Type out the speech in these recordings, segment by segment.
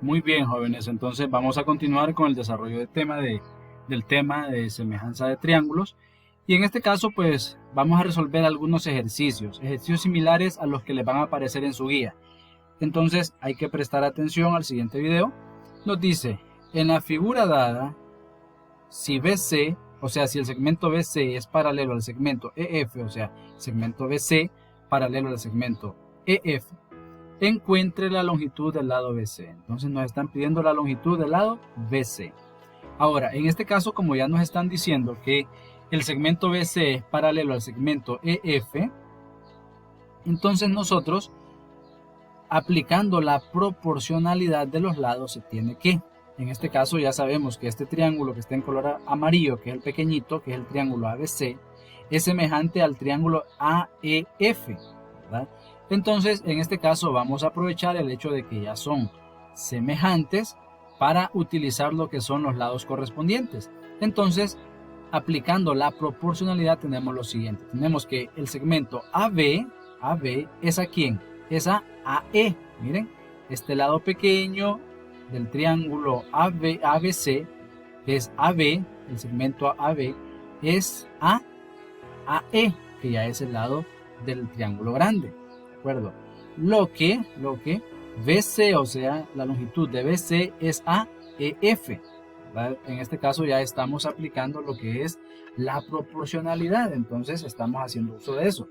Muy bien, jóvenes. Entonces vamos a continuar con el desarrollo del tema de semejanza de triángulos. Y en este caso, pues vamos a resolver algunos ejercicios similares a los que les van a aparecer en su guía. Entonces hay que prestar atención al siguiente video. Nos dice, en la figura dada, si BC, o sea, si el segmento BC es paralelo al segmento EF, o sea, segmento BC paralelo al segmento EF, encuentre la longitud del lado BC. Entonces nos están pidiendo la longitud del lado BC. Ahora, en este caso, como ya nos están diciendo que el segmento BC es paralelo al segmento EF, entonces nosotros, aplicando la proporcionalidad de los lados, se tiene que, en este caso ya sabemos que este triángulo que está en color amarillo, que es el pequeñito, que es el triángulo ABC, es semejante al triángulo AEF, ¿verdad? Entonces, en este caso vamos a aprovechar el hecho de que ya son semejantes para utilizar lo que son los lados correspondientes. Entonces, aplicando la proporcionalidad tenemos lo siguiente. Tenemos que el segmento AB es a quién? Es a AE. Miren, este lado pequeño del triángulo ABC es AB, el segmento AB es a AE, que ya es el lado del triángulo grande. ¿De acuerdo? Lo que BC, o sea, la longitud de BC es AEF. ¿Verdad? En este caso ya estamos aplicando lo que es la proporcionalidad, entonces estamos haciendo uso de eso.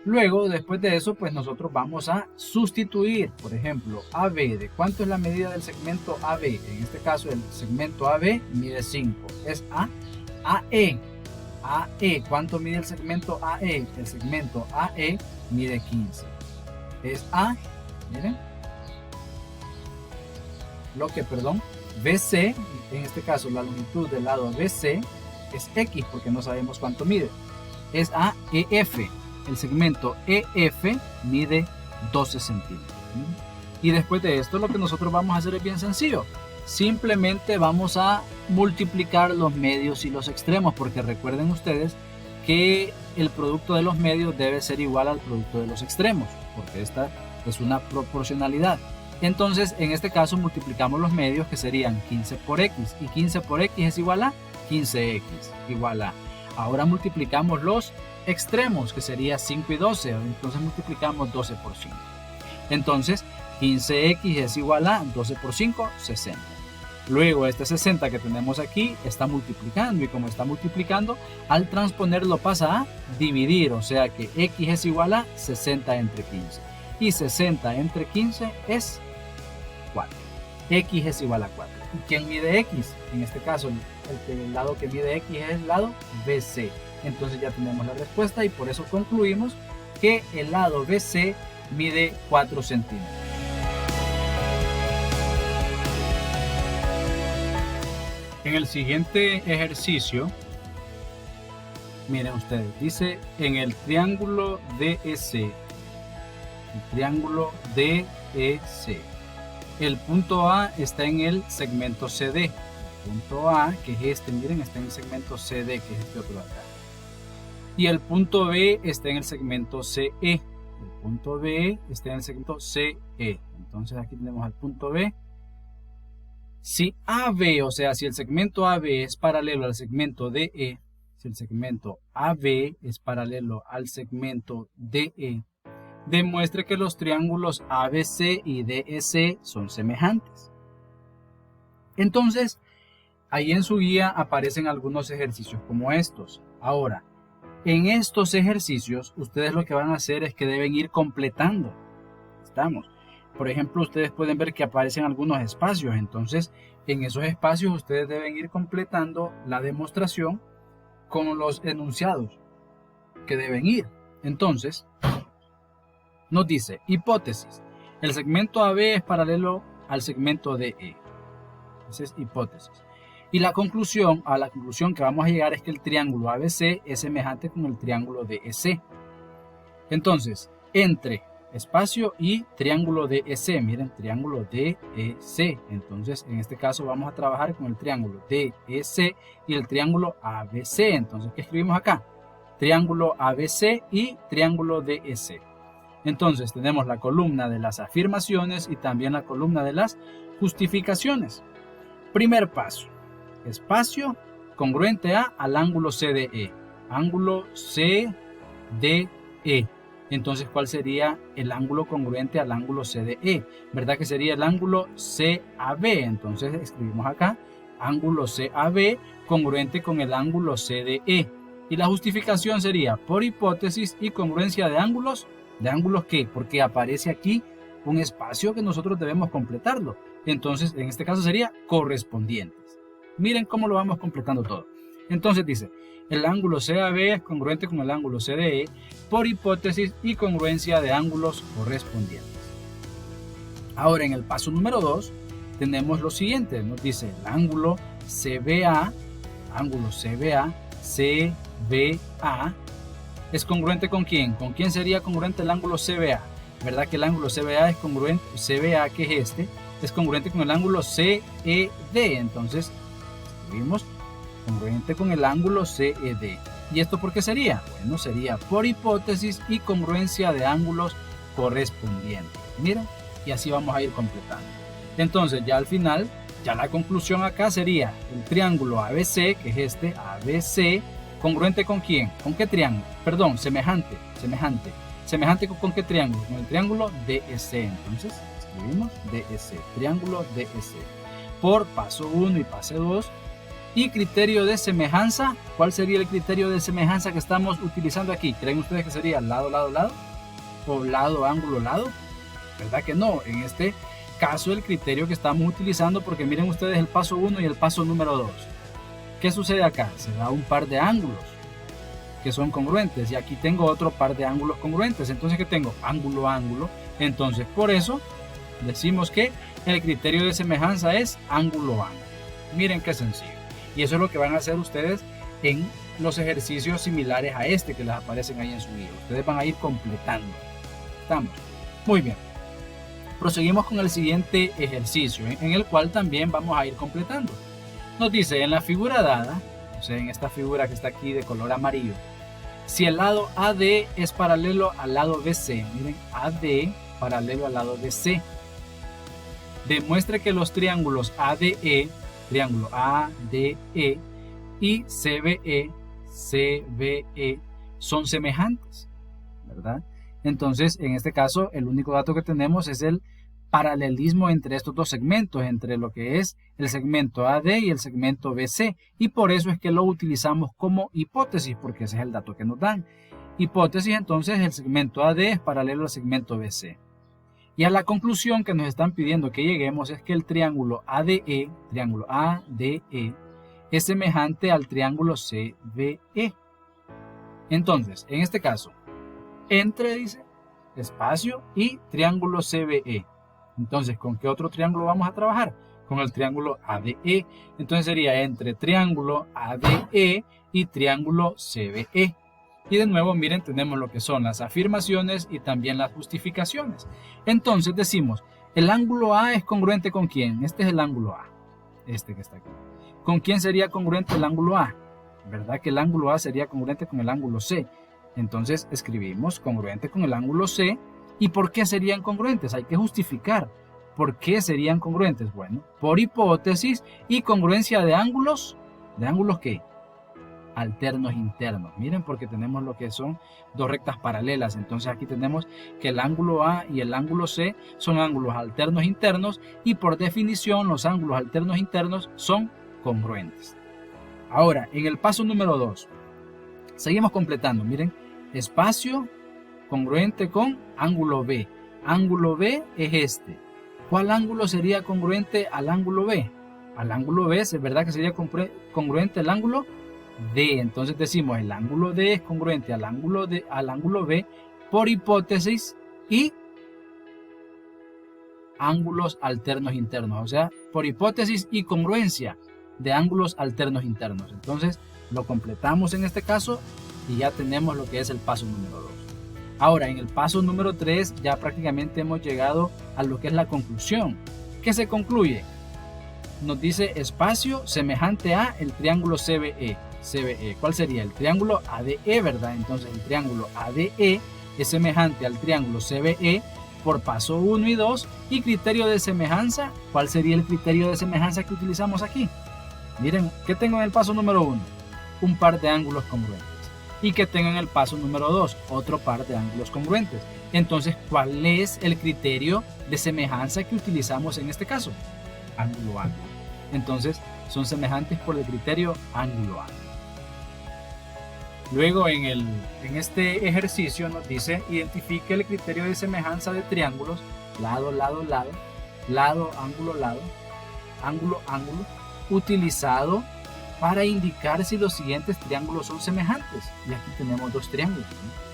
Luego, después de eso, pues nosotros vamos a sustituir, por ejemplo, AB. ¿De cuánto es la medida del segmento AB? En este caso, el segmento AB mide 5. Es AE. AE, ¿cuánto mide el segmento AE? El segmento AE mide 15. Es A, miren, BC, en este caso la longitud del lado BC es X porque no sabemos cuánto mide. Es AEF. El segmento EF mide 12 centímetros. Y después de esto lo que nosotros vamos a hacer es bien sencillo. Simplemente vamos a multiplicar los medios y los extremos, porque recuerden ustedes que el producto de los medios debe ser igual al producto de los extremos, porque esta es una proporcionalidad. Entonces, en este caso multiplicamos los medios, que serían 15 por X, y 15 por X es igual a 15X, igual a. Ahora multiplicamos los extremos, que sería 5 y 12, entonces multiplicamos 12 por 5. Entonces, 15X es igual a 12 por 5, 60. Luego este 60 que tenemos aquí está multiplicando, y como está multiplicando, al transponerlo pasa a dividir, o sea que X es igual a 60 entre 15. Y 60 entre 15 es 4. X es igual a 4. ¿Y quién mide X? En este caso, el lado que mide X es el lado BC. Entonces ya tenemos la respuesta y por eso concluimos que el lado BC mide 4 centímetros. En el siguiente ejercicio, miren ustedes, dice en el triángulo DEC, el punto A está en el segmento CD. El punto A, que es este, miren, está en el segmento CD, que es este otro de acá. Y el punto B está en el segmento CE. El punto B está en el segmento CE. Entonces aquí tenemos al punto B. Si AB, o sea, si el segmento AB es paralelo al segmento DE, si el segmento AB es paralelo al segmento DE, demuestre que los triángulos ABC y DEC son semejantes. Entonces, ahí en su guía aparecen algunos ejercicios como estos. Ahora, en estos ejercicios, ustedes lo que van a hacer es que deben ir completando. Por ejemplo, ustedes pueden ver que aparecen algunos espacios. Entonces, en esos espacios ustedes deben ir completando la demostración con los enunciados que deben ir. Entonces, nos dice, hipótesis. El segmento AB es paralelo al segmento DE. Esa es hipótesis. Y a la conclusión que vamos a llegar es que el triángulo ABC es semejante con el triángulo DEC. Entonces, entre espacio y triángulo DEC, miren, triángulo DEC. Entonces, en este caso vamos a trabajar con el triángulo DEC y el triángulo ABC. Entonces, ¿qué escribimos acá? Triángulo ABC y triángulo DEC. Entonces tenemos la columna de las afirmaciones y también la columna de las justificaciones. Primer paso, espacio congruente al ángulo CDE. Ángulo CDE. Entonces, ¿cuál sería el ángulo congruente al ángulo CDE? ¿Verdad que sería el ángulo CAB? Entonces escribimos acá, ángulo CAB congruente con el ángulo CDE. Y la justificación sería por hipótesis y congruencia de ángulos. ¿De ángulos qué? Porque aparece aquí un espacio que nosotros debemos completarlo. Entonces, en este caso sería correspondientes. Miren cómo lo vamos completando todo. Entonces dice, el ángulo CAB es congruente con el ángulo CDE por hipótesis y congruencia de ángulos correspondientes. Ahora en el paso número 2 tenemos lo siguiente. Nos dice el ángulo CBA es congruente ¿con quién? ¿Con quién sería congruente el ángulo CBA? ¿Verdad que el ángulo CBA es congruente, CBA que es este, es congruente con el ángulo CED? Entonces escribimos congruente con el ángulo CED. ¿Y esto por qué sería? Bueno, sería por hipótesis y congruencia de ángulos correspondientes. Miren, y así vamos a ir completando. Entonces ya al final, ya la conclusión acá sería el triángulo ABC, que es este, ABC, congruente ¿con quién? ¿Con qué triángulo? Perdón, semejante. ¿Semejante con qué triángulo? Con el triángulo DEC. Entonces escribimos DEC, triángulo DEC. Por paso 1 y paso 2. Y criterio de semejanza, ¿cuál sería el criterio de semejanza que estamos utilizando aquí? ¿Creen ustedes que sería lado, lado, lado? ¿O lado, ángulo, lado? ¿Verdad que no? En este caso el criterio que estamos utilizando, porque miren ustedes el paso 1 y el paso número 2. ¿Qué sucede acá? Se da un par de ángulos que son congruentes y aquí tengo otro par de ángulos congruentes. Entonces, ¿qué tengo? Ángulo, ángulo. Entonces, por eso decimos que el criterio de semejanza es ángulo, ángulo. Miren qué sencillo. Y eso es lo que van a hacer ustedes en los ejercicios similares a este que les aparecen ahí en su guía. Ustedes van a ir completando. ¿Estamos? Muy bien. Proseguimos con el siguiente ejercicio, en el cual también vamos a ir completando. Nos dice en la figura dada, o sea, en esta figura que está aquí de color amarillo, si el lado AD es paralelo al lado BC, miren, AD paralelo al lado BC, demuestre que los triángulos ADE, triángulo ADE y CBE son semejantes, ¿verdad? Entonces, en este caso, el único dato que tenemos es el paralelismo entre estos dos segmentos, entre lo que es el segmento AD y el segmento BC, y por eso es que lo utilizamos como hipótesis, porque ese es el dato que nos dan. Hipótesis, entonces, el segmento AD es paralelo al segmento BC. Y a la conclusión que nos están pidiendo que lleguemos es que el triángulo ADE es semejante al triángulo CBE. Entonces, en este caso, entre, dice, espacio y triángulo CBE. Entonces, ¿con qué otro triángulo vamos a trabajar? Con el triángulo ADE. Entonces sería entre triángulo ADE y triángulo CBE. Y de nuevo, miren, tenemos lo que son las afirmaciones y también las justificaciones. Entonces decimos, el ángulo A es congruente ¿con quién? Este es el ángulo A, este que está aquí. ¿Con quién sería congruente el ángulo A? ¿Verdad que el ángulo A sería congruente con el ángulo C? Entonces escribimos congruente con el ángulo C. ¿Y por qué serían congruentes? Hay que justificar. ¿Por qué serían congruentes? Bueno, por hipótesis y congruencia de ángulos. ¿De ángulos qué? Alternos internos. Miren, porque tenemos lo que son dos rectas paralelas. Entonces aquí tenemos que el ángulo A y el ángulo C son ángulos alternos internos y por definición los ángulos alternos internos son congruentes. Ahora, en el paso número 2, seguimos completando. Miren, espacio congruente con ángulo B. Ángulo B es este. ¿Cuál ángulo sería congruente al ángulo B? Al ángulo B es verdad que sería congruente al ángulo D. Entonces decimos el ángulo D es congruente al ángulo B por hipótesis y ángulos alternos internos. O sea, por hipótesis y congruencia de ángulos alternos internos. Entonces lo completamos en este caso y ya tenemos lo que es el paso número 2. Ahora, en el paso número 3 ya prácticamente hemos llegado a lo que es la conclusión. ¿Qué se concluye? Nos dice espacio semejante a el triángulo CBE. ¿Cuál sería? El triángulo ADE, ¿verdad? Entonces el triángulo ADE es semejante al triángulo CBE por paso 1 y 2. Y criterio de semejanza, ¿cuál sería el criterio de semejanza que utilizamos aquí? Miren, ¿qué tengo en el paso número 1? Un par de ángulos congruentes. Y que tengo en el paso número 2, otro par de ángulos congruentes. Entonces, ¿cuál es el criterio de semejanza que utilizamos en este caso? Ángulo-ángulo. Entonces, son semejantes por el criterio ángulo-ángulo. Luego, en este ejercicio nos dice, identifique el criterio de semejanza de triángulos, lado, lado, lado, lado, ángulo, ángulo, utilizado para indicar si los siguientes triángulos son semejantes. Y aquí tenemos dos triángulos, ¿no?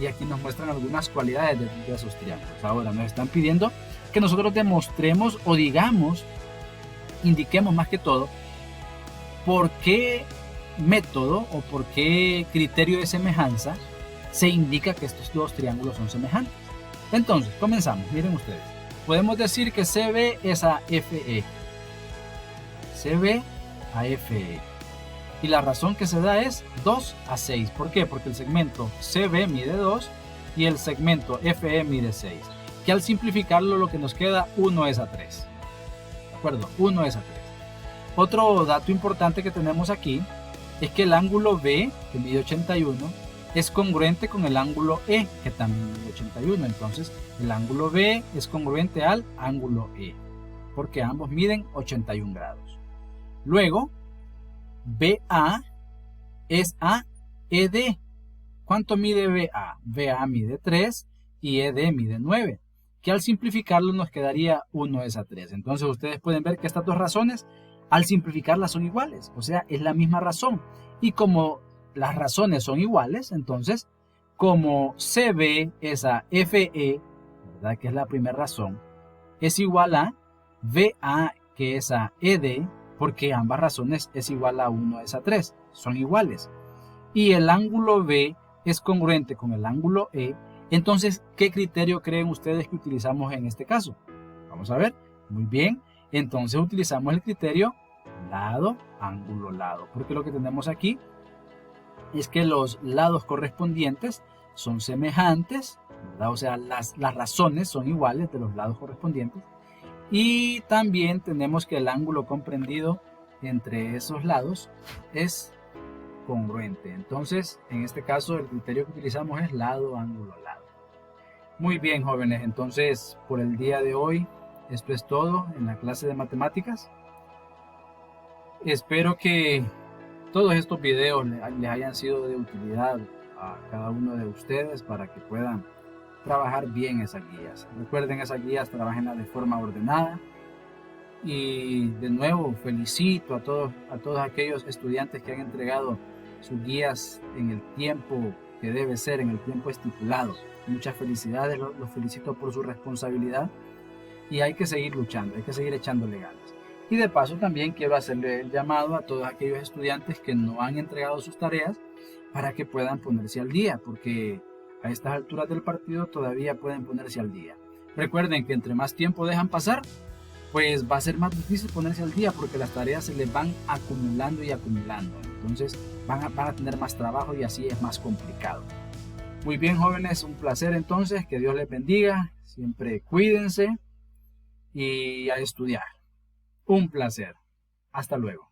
Y aquí nos muestran algunas cualidades de esos triángulos. Ahora nos están pidiendo que nosotros demostremos o digamos, indiquemos más que todo, por qué método o por qué criterio de semejanza se indica que estos dos triángulos son semejantes. Entonces, comenzamos. Miren ustedes. Podemos decir que CB es a FE. CB a FE. Y la razón que se da es 2 a 6. ¿Por qué? Porque el segmento CB mide 2 y el segmento FE mide 6. Que al simplificarlo lo que nos queda 1 es a 3. ¿De acuerdo? 1 es a 3. Otro dato importante que tenemos aquí es que el ángulo B, que mide 81, es congruente con el ángulo E, que también mide 81. Entonces, el ángulo B es congruente al ángulo E, porque ambos miden 81 grados. Luego, BA es a ED. ¿Cuánto mide BA? BA mide 3 y ED mide 9, que al simplificarlo nos quedaría 1 es a 3. Entonces, ustedes pueden ver que estas dos razones, al simplificarlas son iguales, o sea, es la misma razón. Y como las razones son iguales, entonces, como CB es a FE, ¿verdad? Que es la primera razón, es igual a BA, que es a ED, porque ambas razones es igual a 1 es a 3, son iguales. Y el ángulo B es congruente con el ángulo E. Entonces, ¿qué criterio creen ustedes que utilizamos en este caso? Vamos a ver. Muy bien. Entonces utilizamos el criterio lado, ángulo, lado, porque lo que tenemos aquí es que los lados correspondientes son semejantes, ¿verdad? O sea, las razones son iguales de los lados correspondientes, y también tenemos que el ángulo comprendido entre esos lados es congruente. Entonces, en este caso, el criterio que utilizamos es lado, ángulo, lado. Muy bien, jóvenes, entonces por el día de hoy esto es todo en la clase de matemáticas. Espero que todos estos videos les hayan sido de utilidad a cada uno de ustedes para que puedan trabajar bien esas guías. Recuerden, esas guías trabajenlas de forma ordenada. Y de nuevo felicito a todos aquellos estudiantes que han entregado sus guías en el tiempo que debe ser, en el tiempo estipulado. Muchas felicidades, los felicito por su responsabilidad. Y hay que seguir luchando, hay que seguir echándole ganas. Y de paso también quiero hacerle el llamado a todos aquellos estudiantes que no han entregado sus tareas para que puedan ponerse al día, porque a estas alturas del partido todavía pueden ponerse al día. Recuerden que entre más tiempo dejan pasar, pues va a ser más difícil ponerse al día, porque las tareas se les van acumulando y acumulando. Entonces van a tener más trabajo y así es más complicado. Muy bien, jóvenes, un placer entonces, que Dios les bendiga, siempre cuídense y a estudiar. Un placer. Hasta luego.